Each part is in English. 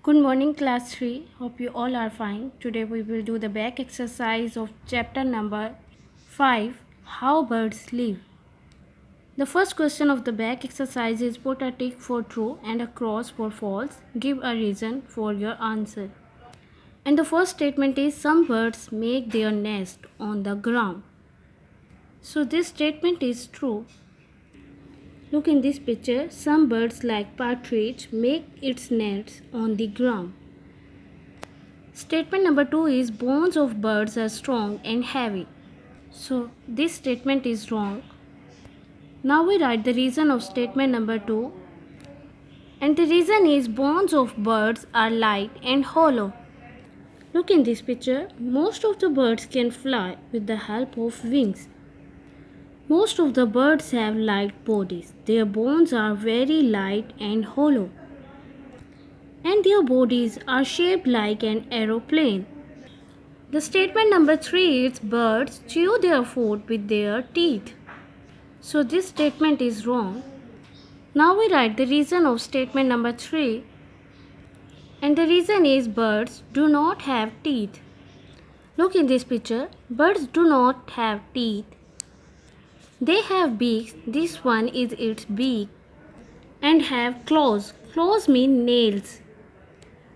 Good morning, class 3. Hope you all are fine. Today we will do the back exercise of chapter number 5, How Birds Live. The first question of the back exercise is put a tick for true and a cross for false. Give a reason for your answer. And the first statement is some birds make their nest on the ground. So this statement is true. Look in this picture. Some birds like partridge make its nests on the ground. Statement number 2 is bones of birds are strong and heavy. So this statement is wrong. Now we write the reason of statement number 2. And the reason is bones of birds are light and hollow. Look in this picture. Most of the birds can fly with the help of wings. Most of the birds have light bodies. Their bones are very light and hollow. And their bodies are shaped like an aeroplane. The statement number 3 is birds chew their food with their teeth. So this statement is wrong. Now we write the reason of statement number 3. And the reason is birds do not have teeth. Look in this picture. Birds do not have teeth. They have beaks. This one is its beak. And have claws. Claws mean nails,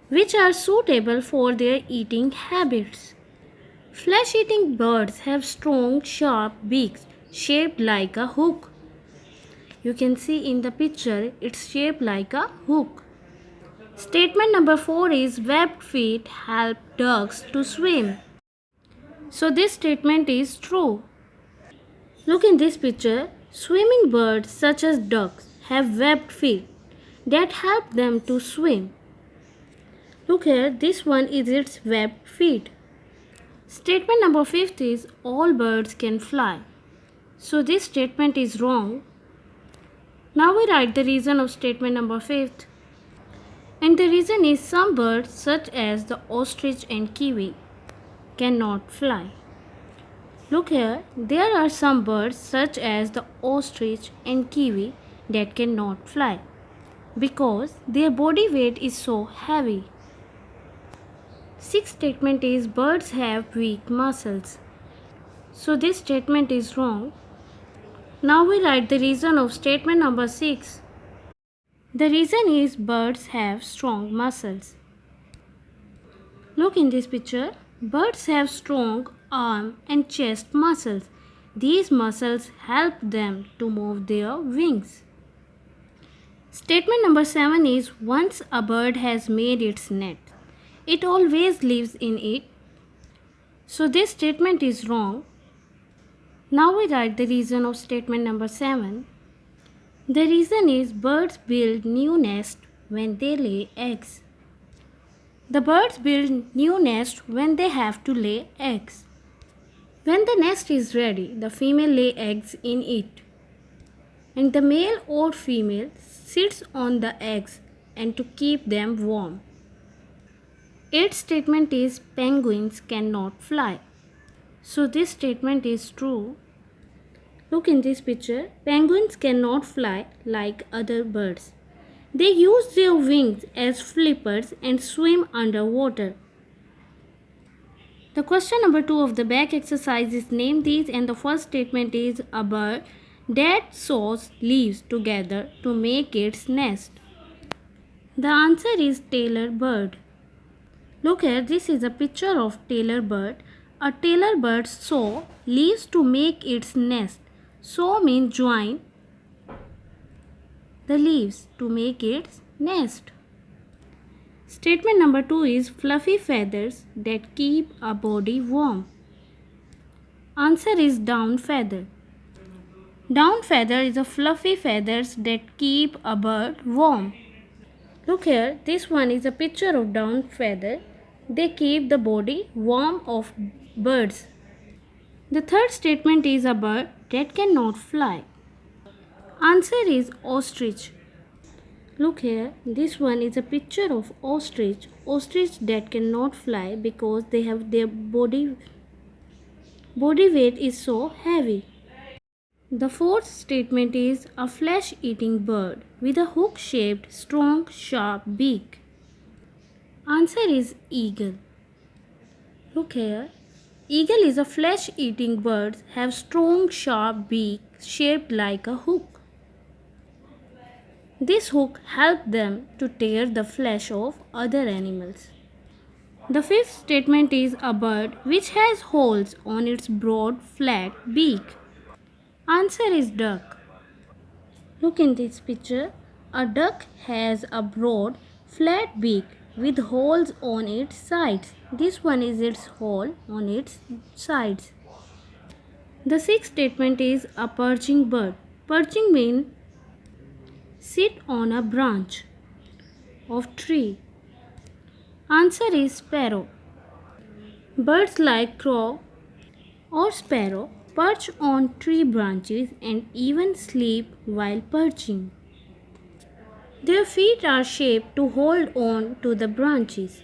which are suitable for their eating habits. Flesh-eating birds have strong, sharp beaks shaped like a hook. You can see in the picture it's shaped like a hook. Statement number 4 is webbed feet help ducks to swim. So this statement is true. Look in this picture. Swimming birds such as ducks have webbed feet that help them to swim. Look here, this one is its webbed feet. Statement number 5 is all birds can fly. So this statement is wrong. Now we write the reason of statement number 5. And the reason is some birds such as the ostrich and kiwi cannot fly. Look here, there are some birds such as the ostrich and kiwi that cannot fly because their body weight is so heavy. Sixth statement is birds have weak muscles. So this statement is wrong. Now we write the reason of statement number 6. The reason is birds have strong muscles. Look in this picture. Birds have strong arm and chest muscles. These muscles help them to move their wings. Statement number 7 is once a bird has made its nest, it always lives in it. So this statement is wrong. Now we write the reason of statement number 7. The reason is birds build new nests when they lay eggs. The birds build new nests when they have to lay eggs. When the nest is ready, the female lay eggs in it. And the male or female sits on the eggs and to keep them warm. Eighth statement is penguins cannot fly. So this statement is true. Look in this picture. Penguins cannot fly like other birds. They use their wings as flippers and swim underwater. The question number 2 of the back exercise is name these, and the first statement is a bird that saws leaves together to make its nest. The answer is tailor bird. Look here, this is a picture of tailor bird. A tailor bird saw leaves to make its nest. Saw means join the leaves to make its nest. Statement number 2 is fluffy feathers that keep a body warm. Answer is down feather. Down feather is a fluffy feathers that keep a bird warm. Look here, this one is a picture of down feather. They keep the body warm of birds. The third statement is a bird that cannot fly. Answer is ostrich. Look here, this one is a picture of ostrich. Ostrich that cannot fly because they have their body weight is so heavy. The fourth statement is a flesh-eating bird with a hook-shaped, strong, sharp beak. Answer is eagle. Look here. Eagle is a flesh-eating bird, have strong sharp beak shaped like a hook. This hook helps them to tear the flesh of other animals. The fifth statement is a bird which has holes on its broad flat beak. Answer is duck. Look in this picture. A duck has a broad flat beak with holes on its sides. This one is its hole on its sides. The sixth statement is a perching bird. Perching means sit on a branch of tree. Answer is sparrow. Birds like crow or sparrow perch on tree branches and even sleep while perching. Their feet are shaped to hold on to the branches.